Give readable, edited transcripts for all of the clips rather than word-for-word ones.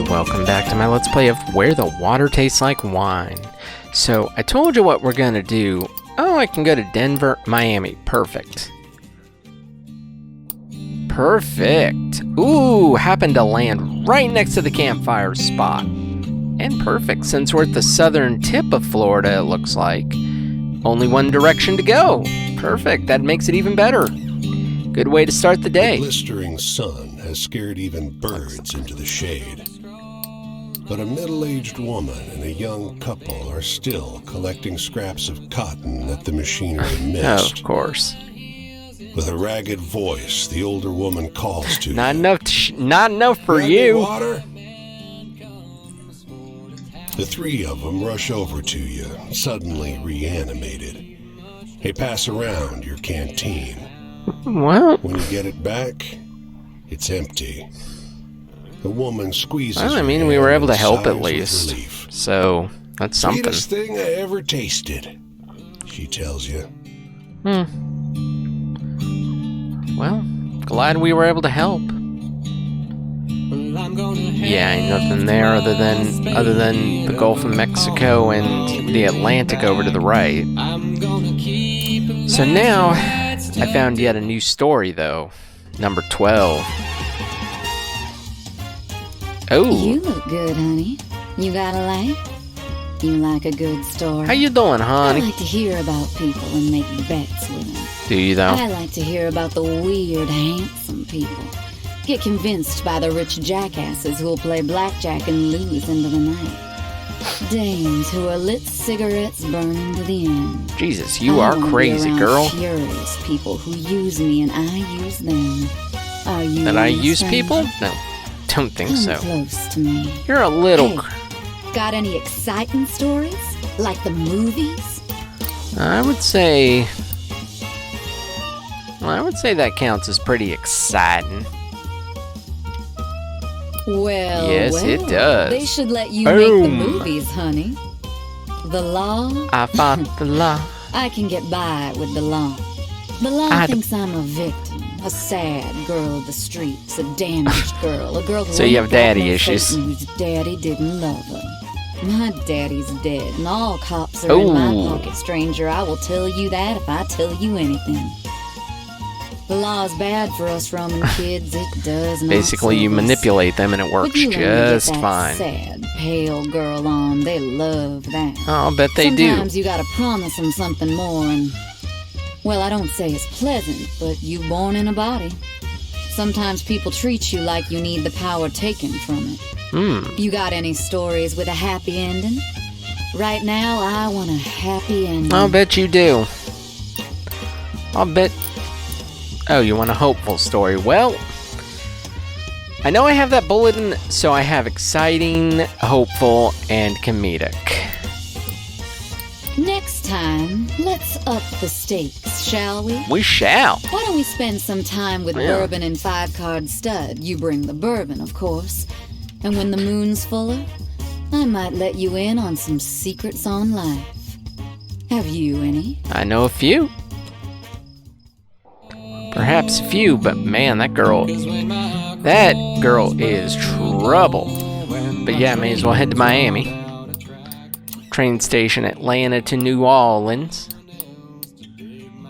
and welcome back to my Let's Play of Where the Water Tastes Like Wine. So, I told you what we're gonna do. Oh, I can go to Denver, Miami. Perfect. Perfect. Ooh, happened to land right next to the campfire spot. And perfect, since we're at the southern tip of Florida, it looks like. Only one direction to go. Perfect, that makes it even better. Good way to start the day. The blistering sun has scared even birds into the shade. But a middle-aged woman and a young couple are still collecting scraps of cotton that the machinery missed. Of course. With a ragged voice, the older woman calls to Not you. enough for you. Water? The three of them rush over to you, suddenly reanimated. They pass around your canteen. Well, When you get it back, it's empty. The woman squeezes. I your mean, we were hand able to and help at sighs with least. relief. So, that's something. Sweetest thing I ever tasted, she tells you. Well, glad we were able to help. Yeah, ain't nothing there other than the Gulf of Mexico and the Atlantic over to the right. So now, I found yet a new story though. Number 12. Oh, You look good, honey. You got a laugh? You like a good story? how you doing, I honey? like to hear about people and make bets with them. Do you though? I like to hear about the weird, handsome people. Get convinced by the rich jackasses who'll play blackjack and lose into the night. Dames who are lit cigarettes burning to the end. Jesus, you are I wanna be crazy, around girl. Furious people who use me and I use them. Are you That I in the use same? people? No, don't think Come so. close to me. You're a little. Hey, got any exciting stories? Like the movies? I would say that counts as pretty exciting. Well, Yes, it does. They should let you make the Boom. movies, honey. The law? I fought the law. I can get by with the law. The law I- thinks I'm a victim, a sad girl of the streets, a damaged girl, a girl who So you ain't have got daddy no issues. Satan whose daddy didn't love her. My daddy's dead, and all cops are in my Ooh. pocket, stranger. I will tell you that if I tell you anything. The law's bad for us Roman kids. It does not. Basically, you serve us. manipulate them and it works But you let me get just that fine. sad, pale girl on. They love that. Oh, I'll bet they do. Sometimes you gotta promise them something more, and well, I don't say it's pleasant, but you born in a body. Sometimes people treat you like you need the power taken from it. You got any stories with a happy ending? Right now, I want a happy ending. I'll bet you do. I'll bet. Oh, you want a hopeful story? Well, I know I have that bulletin, so I have exciting, hopeful, and comedic. Next time, let's up the stakes, shall we? We shall. Why don't we spend some time with Yeah. bourbon and 5-card stud? You bring the bourbon, of course. And when the moon's fuller, I might let you in on some secrets on life. Have you any? I know a few. Perhaps a few, but man, that girl is trouble. But yeah, may as well head to Miami. Train station Atlanta to New Orleans.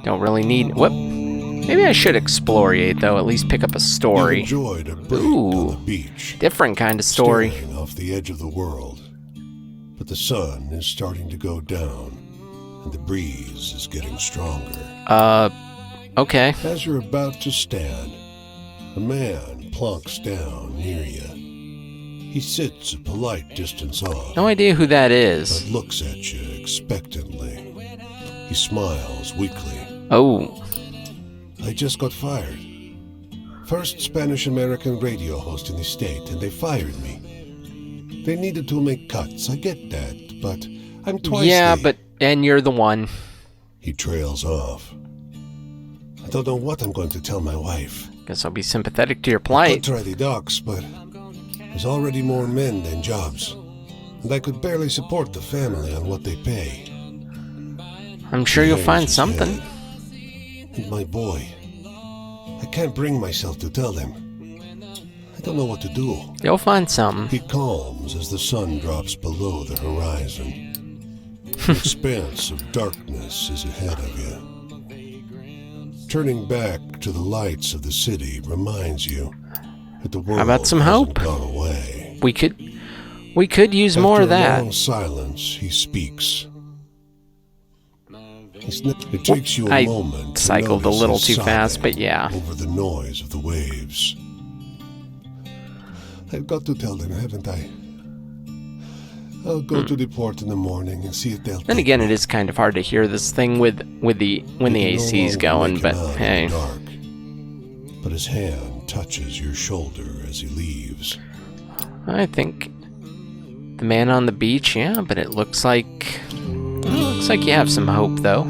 Don't really need. Whoop. Maybe I should exploriate though. At least pick up a You story. enjoyed a break Ooh. on the beach, Different kind of story. staring off the edge of the world. But the sun is starting to go down, and the breeze is getting stronger. Okay. As you're about to stand, a man plunks down near you. He sits a polite distance off, No idea who that is. but looks at you expectantly. He smiles weakly. Oh. I just got fired. First Spanish-American radio host in the state, and they fired me. They needed to make cuts, I get that, but I'm twice Yeah, the... and you're the one. He trails off. I don't know what I'm going to tell my wife. Guess I'll be sympathetic to your I'd plight. try the docks, but there's already more men than jobs. And I could barely support the family on what they pay. I'm sure you'll He find hangs his something. head. And my boy. I can't bring myself to tell them. I don't know what to do. You'll find something. He calms as the sun drops below the horizon. An expanse of darkness is ahead of you. Turning back to the lights of the city reminds you that the world How about some hasn't hope? gone away. We could use more of After a that. long silence, he speaks. It takes you a I moment to cycled a notice little his too fast, sobbing but yeah. over the noise of the waves. I've got to tell them, haven't I? I'll go to the port in the morning and see if they'll. Then again, it is kind of hard to hear this thing when the AC's going, but hey. Dark, but his hand touches your shoulder as he leaves. I think the man on the beach, yeah, but it looks like you have some hope though.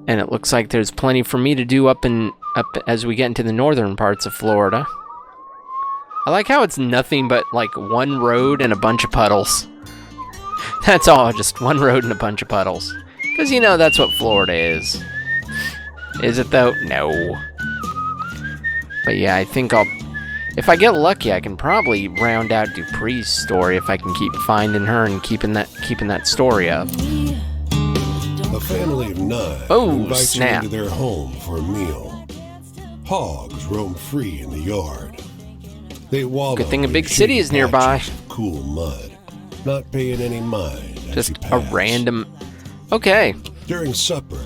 And it looks like there's plenty for me to do up as we get into the northern parts of Florida. I like how it's nothing but like one road and a bunch of puddles. That's all, just one road and a bunch of puddles. Because you know that's what Florida is. Is it though? No. But yeah, I think if I get lucky, I can probably round out Dupree's story if I can keep finding her and keeping that story up. A family of 9 invites snap. you into their home for a meal. Hogs roam free in the yard. They wallow Good thing a in big city shady is nearby. patches of cool mud, not paying any mind as Just you a pass. random... Okay. During supper,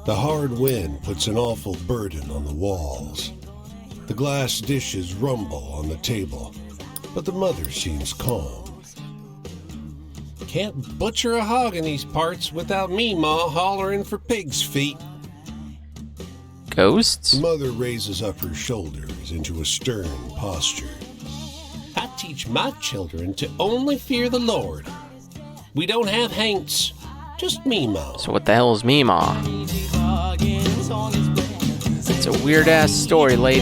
the hard wind puts an awful burden on the walls. The glass dishes rumble on the table, but the mother seems calm. Can't butcher a hog in these parts without me, Ma, hollering for pig's feet. Ghosts? The mother raises up her shoulders into a stern posture. I teach my children to only fear the Lord. We don't have haints, just me, Ma. So what the hell is Meemaw? It's a weird-ass story, lady.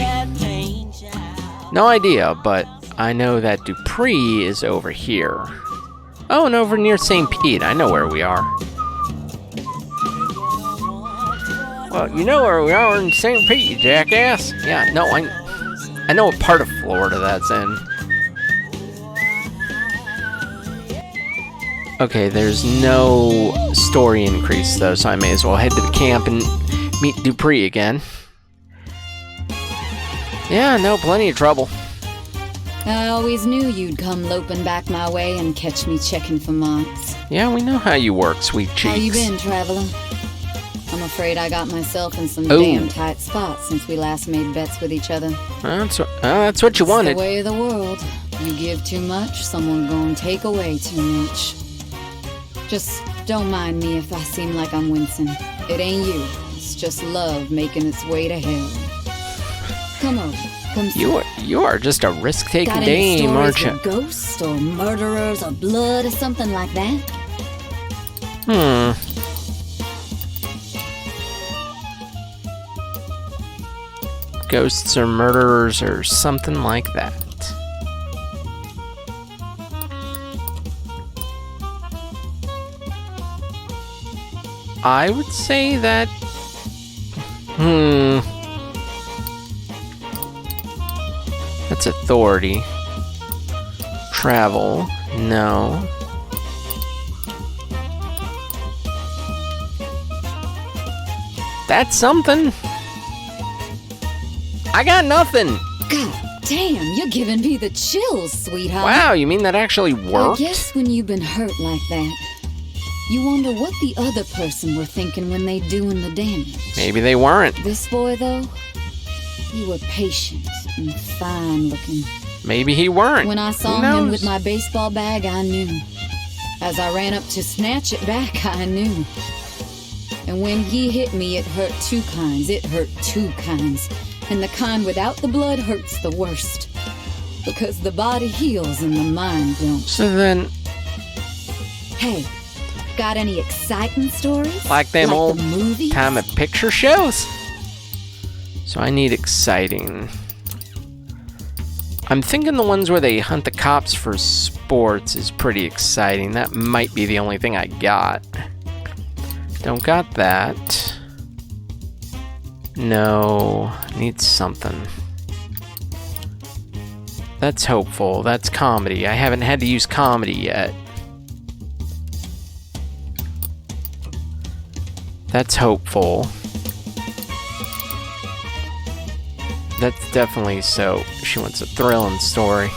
No idea, but I know that Dupree is over here. Oh, and over near St. Pete. I know where we are. Well, you know where we are in St. Pete, you jackass. Yeah, no, I know what part of Florida that's in. Okay, there's no story increase, though, so I may as well head to the camp and meet Dupree again. Yeah, no, plenty of trouble. I always knew you'd come loping back my way and catch me checking for marks. Yeah, we know how you work, sweet cheeks. How you been, traveler? I'm afraid I got myself in some Oh. damn tight spots since we last made bets with each other. That's what you It's wanted. the way of the world. You give too much, someone gonna take away too much. Just don't mind me if I seem like I'm wincing. It ain't you. It's just love making its way to hell. Come over. Come see. You are just a risk-taking Got any dame, stories aren't you? with ghosts or murderers or blood or something like that? Ghosts or murderers or something like that. I would say that... That's authority. Travel. No. That's something. I got nothing. God damn, you're giving me the chills, sweetheart. Wow, you mean that actually I worked? guess when you've been hurt like that, you wonder what the other person were thinking when they doing the damage. Maybe they weren't. This boy, though, you were patient and fine-looking. Maybe he weren't. When I saw Who knows? him with my baseball bag, I knew. As I ran up to snatch it back, I knew. And when he hit me, it hurt two kinds. It hurt two kinds. And the kind without the blood hurts the worst. Because the body heals and the mind don't. So then, Hey, got any exciting stories? like them old the movies? time of picture shows? So I need exciting. I'm thinking the ones where they hunt the cops for sports is pretty exciting. That might be the only thing I got. Don't got that. No, need something. That's hopeful. That's comedy. I haven't had to use comedy yet. That's hopeful. That's definitely so. She wants a thrilling story.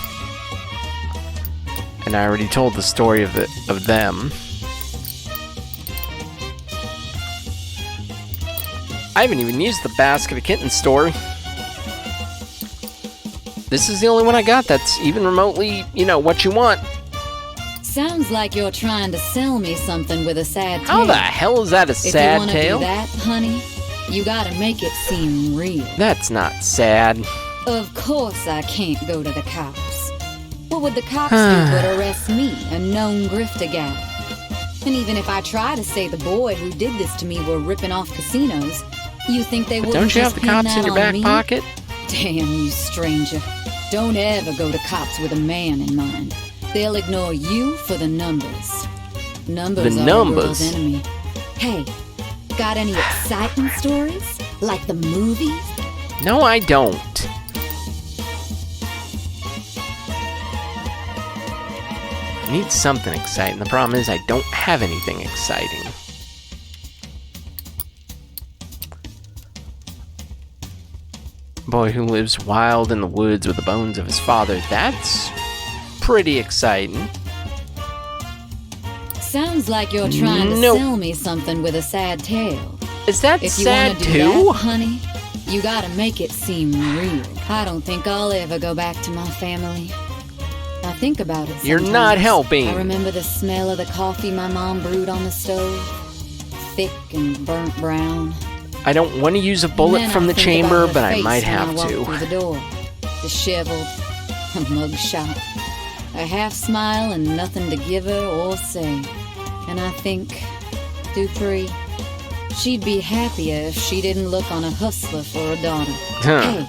And I already told the story of them. I haven't even used the Basket of Kittens story. This is the only one I got that's even remotely, what you want. Sounds like you're trying to sell me something with a sad tale. How the hell is that a sad tale? If you want to do that, honey, you gotta make it seem real. That's not sad. Of course I can't go to the cops. What would the cops do but arrest me, a known grifter gal? And even if I try to say the boy who did this to me were ripping off casinos, you think they wouldn't Don't you have just the pin cops that in your on back me? pocket? Damn you, stranger. Don't ever go to cops with a man in mind. They'll ignore you for the numbers. Numbers are the world's enemy. Hey, got any exciting stories? Like the movies? No, I don't. I need something exciting. The problem is I don't have anything exciting. Boy who lives wild in the woods with the bones of his father. That's pretty exciting. Sounds like you're trying to sell me something with a sad tale. Is that if you sad do too? That, honey, you gotta make it seem real. I don't think I'll ever go back to my family. I think about it sometimes. You're not helping. I remember the smell of the coffee my mom brewed on the stove. Thick and burnt brown. I don't want to use a bullet from the chamber, but I might have to. Through the door, disheveled, a mugshot, a half smile and nothing to give her or say. And I think, Dupree, she'd be happier if she didn't look on a hustler for a daughter. Hey,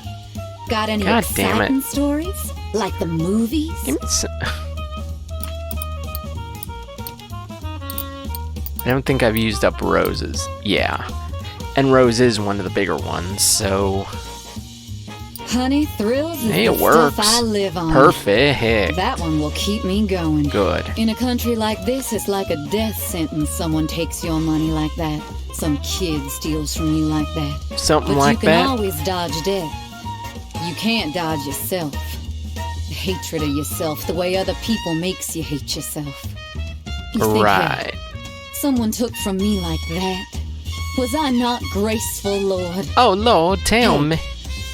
got any exciting stories? Like the movies? Give me I don't think I've used up roses. Yeah. And Rose is one of the bigger ones, so... Honey, thrills is hey, the it works. stuff I live on. Perfect. That one will keep me going. Good. In a country like this, it's like a death sentence. Someone takes your money like that. Some kid steals from you like that. Something but like that? You can always dodge death. You can't dodge yourself. The hatred of yourself, the way other people makes you hate yourself. You think right. that someone took from me like that? Was I not graceful, Lord? Oh, Lord, tell me.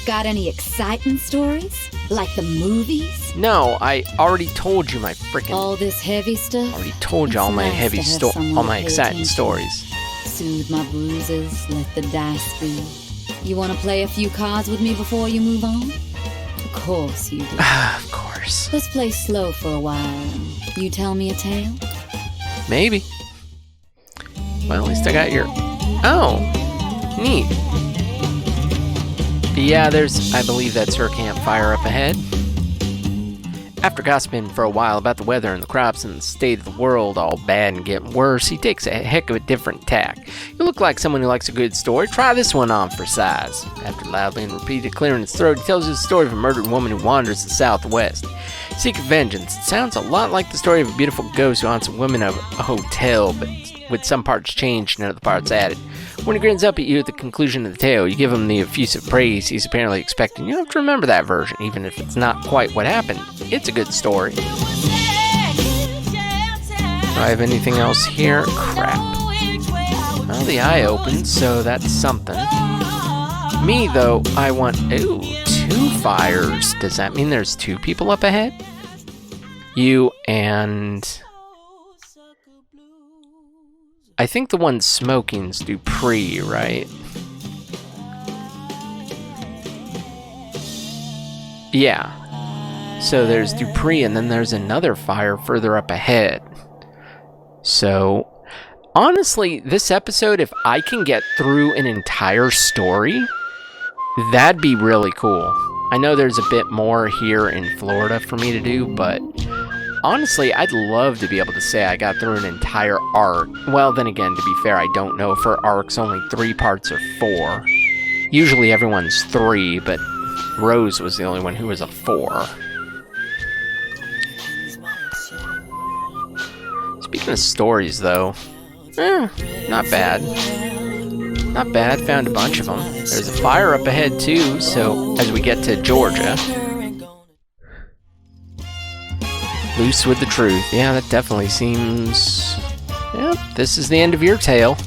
Got any exciting stories? Like the movies? No, I already told you my freaking... all this heavy stuff? Already told you all my heavy all my exciting stories. Soothe my bruises, let the dice be. You want to play a few cards with me before you move on? Of course you do. Of course. Let's play slow for a while. You tell me a tale? Maybe. Well, at least I got your... Oh, neat. But yeah, I believe that's her campfire up ahead. After gossiping for a while about the weather and the crops and the state of the world all bad and getting worse, he takes a heck of a different tack. You look like someone who likes a good story. Try this one on for size. After loudly and repeatedly clearing his throat, he tells you the story of a murdered woman who wanders the southwest. Seeking vengeance. It sounds a lot like the story of a beautiful ghost who haunts a woman of a hotel, but with some parts changed and other parts added. When he grins up at you at the conclusion of the tale, you give him the effusive praise he's apparently expecting. You have to remember that version, even if it's not quite what happened. It's a good story. Do I have anything else here? Crap. Well, the eye opened, so that's something. Me, though, I want... Ooh, 2 fires. Does that mean there's 2 people up ahead? You and... I think the one smoking's Dupree, right? Yeah. So there's Dupree, and then there's another fire further up ahead. So, honestly, this episode, if I can get through an entire story, that'd be really cool. I know there's a bit more here in Florida for me to do, but... honestly, I'd love to be able to say I got through an entire arc. Well, then again, to be fair, I don't know if her arc's only 3 parts or 4. Usually everyone's 3, but Rose was the only one who was a 4. Speaking of stories, though, not bad. Not bad, found a bunch of them. There's a fire up ahead, too, so as we get to Georgia. Loose with the truth. Yeah, that definitely seems... Yep, this is the end of your tale.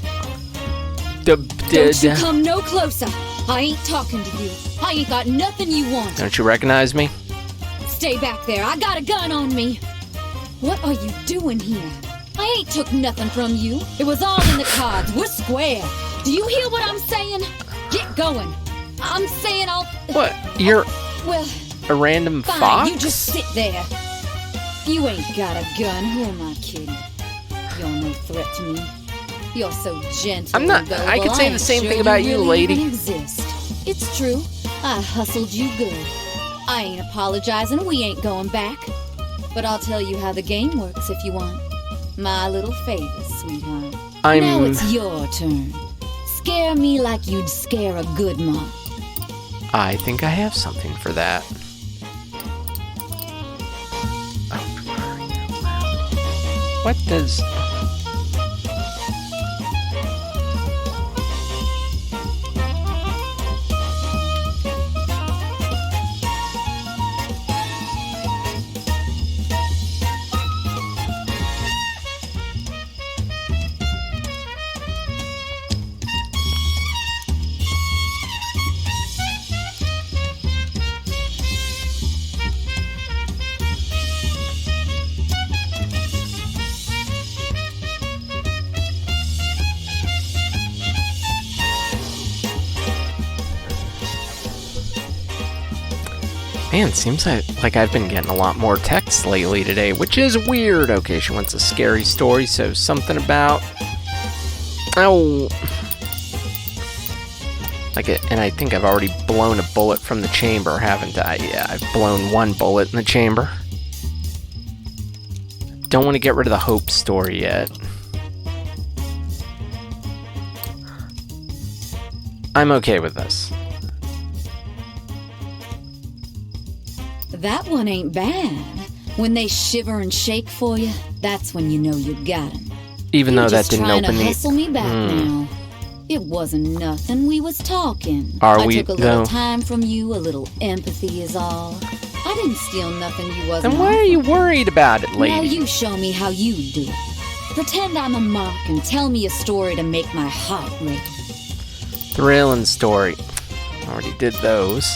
Don't you come no closer. I ain't talking to you. I ain't got nothing you want. Don't you recognize me? Stay back there. I got a gun on me. What are you doing here? I ain't took nothing from you. It was all in the cards. We're square. Do you hear what I'm saying? Get going. I'm saying I'll... What? You're Well, a random fine. fox? You just sit there. You ain't got a gun. Who am I kidding? You're no threat to me. You're so gentle. I'm not... and gullible, I could say the same ain't thing sure about you, really lady. even exist. It's true. I hustled you good. I ain't apologizing. We ain't going back. But I'll tell you how the game works if you want. My little favor, sweetheart. Now it's your turn. Scare me like you'd scare a good mom. I think I have something for that. What does... Man, seems like I've been getting a lot more texts lately today, which is weird. Okay, she wants a scary story, so something about... Oh... And I think I've already blown a bullet from the chamber, haven't I? Yeah, I've blown one bullet in the chamber. Don't want to get rid of the hope story yet. I'm okay with this. That one ain't bad. When they shiver and shake for you, that's when you know you got 'em. Even though that didn't You're just open trying to the... hustle me back now. It wasn't nothing. We was talking. Are I we, took a little though? time from you, a little empathy is all. I didn't steal nothing you wasn't. Then why are you worried about it, lady? Now you show me how you do it. Pretend I'm a mark and tell me a story to make my heart race. Thrilling story. Already did those.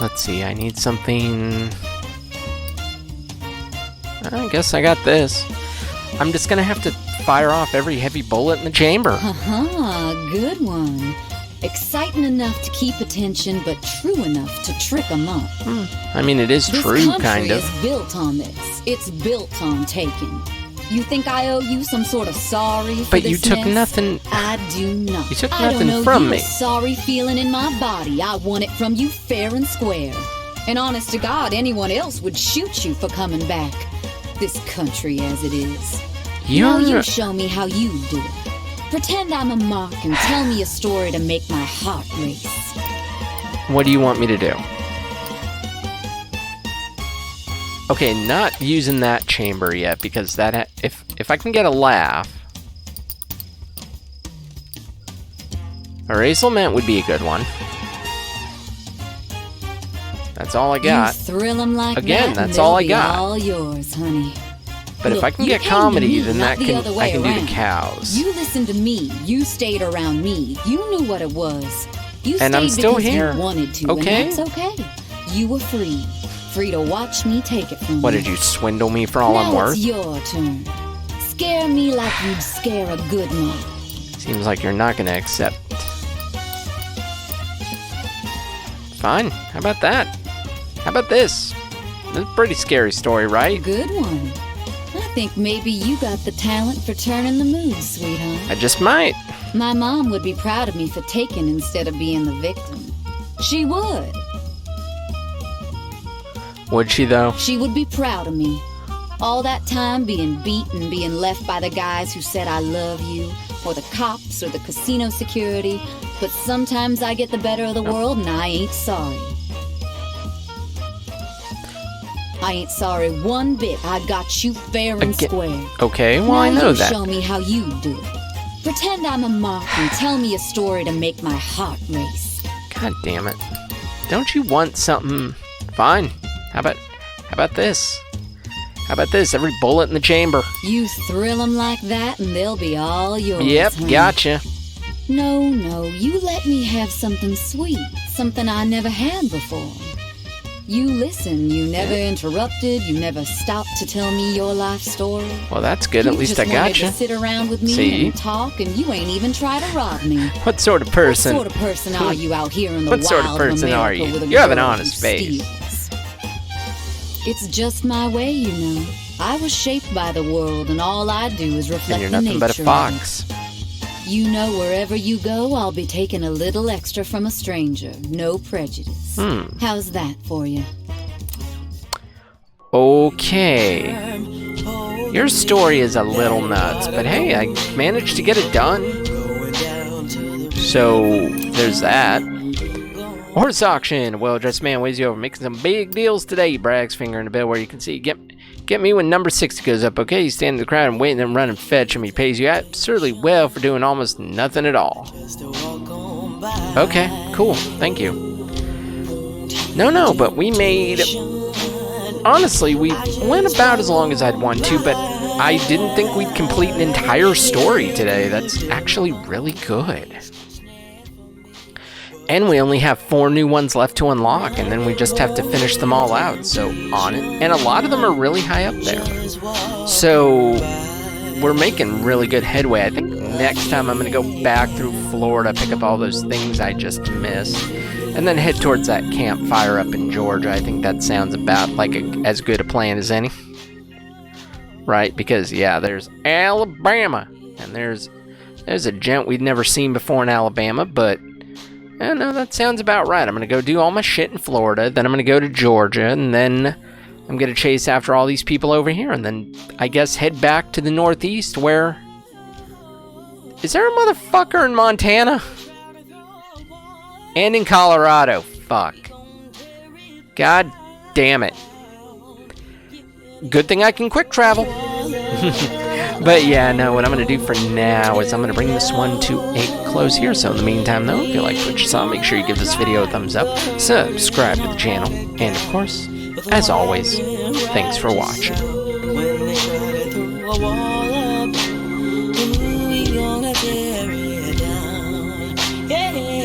Let's see, I need something... I guess I got this. I'm just gonna have to fire off every heavy bullet in the chamber. Good one. Exciting enough to keep attention, but true enough to trick 'em up. I mean, it is true, kind of. This country is built on this. It's built on taking. You think I owe you some sort of sorry for But this you took mess? nothing... I do not. You took I nothing don't know from you me. A sorry feeling in my body. I want it from you fair and square. And honest to God, anyone else would shoot you for coming back. This country as it is. Now you show me how you do it. Pretend I'm a mark and tell me a story to make my heart race. What do you want me to do? Okay, not using that chamber yet, because that if I can get a laugh, Eraselment would be a good one. That's all I got. You thrill 'em like Again, that, that's and all I they'll be got. all yours, honey. But if Look, I can you get came to comedy, me, then not that the other I way can do around. the cows. You listened to me. You stayed around me. You knew what it was. You And I'm stayed still because here. you wanted to, Okay. and that's okay. You were free. Free to watch me take it from What, you. did you swindle me for all I'm Now worth? it's your turn. Scare me like you'd scare a good mom. Seems like you're not gonna accept. Fine, how about that? How about this? This is a pretty scary story, right? Good one. I think maybe you got the talent for turning the mood, sweetheart. I just might. My mom would be proud of me for taking instead of being the victim. She would. Would she, though? She would be proud of me. All that time being beat and being left by the guys who said I love you, or the cops, or the casino security, but sometimes I get the better of the world and I ain't sorry. I ain't sorry one bit. I got you fair and square. Okay, well, now I know you that. Show me how you do it. Pretend I'm a mock and tell me a story to make my heart race. God damn it. Don't you want something? Fine. How about this? How about this? Every bullet in the chamber. You thrill them like that and they'll be all yours. Yep, honey. gotcha. No, you let me have something sweet, something I never had before. You listen, you never interrupted, you never stopped to tell me your life story. Well, that's good. At least I You gotcha. just wanted to sit around with me and talk, and you ain't even try to rob me. What sort of person? What sort of person are you out here in the What wild sort of person America are you? with a You have an girl who honest face. steals? It's just my way, you know. I was shaped by the world, and all I do is reflect And you're the nothing but a nature of fox. it. You know, wherever you go, I'll be taking a little extra from a stranger. No prejudice. How's that for you? Okay. Your story is a little nuts, but hey, I managed to get it done. So, there's that. Horse auction. A well-dressed man weighs you over, making some big deals today. He brags, finger in the bill where you can see. Get me when number 60 goes up, okay? You stand in the crowd and wait and then run and fetch him. He pays you absurdly well for doing almost nothing at all. Okay, cool. Thank you. No, but we made... Honestly, we went about as long as I'd want to, but I didn't think we'd complete an entire story today. That's actually really good. And we only have 4 new ones left to unlock, and then we just have to finish them all out, so on it. And a lot of them are really high up there. So, we're making really good headway. I think next time I'm going to go back through Florida, pick up all those things I just missed, and then head towards that campfire up in Georgia. I think that sounds about like as good a plan as any. Right? Because, yeah, there's Alabama, and there's a gent we'd never seen before in Alabama, but... I know, that sounds about right. I'm going to go do all my shit in Florida, then I'm going to go to Georgia, and then I'm going to chase after all these people over here, and then I guess head back to the Northeast where... Is there a motherfucker in Montana? And in Colorado. Fuck. God damn it. Good thing I can quick travel. But yeah, no, what I'm going to do for now is I'm going to bring this one to a close here. So in the meantime, though, if you like what you saw, make sure you give this video a thumbs up, subscribe to the channel, and of course, as always, thanks for watching. When they shut it through a wall up, we gonna tear it down. Yeah.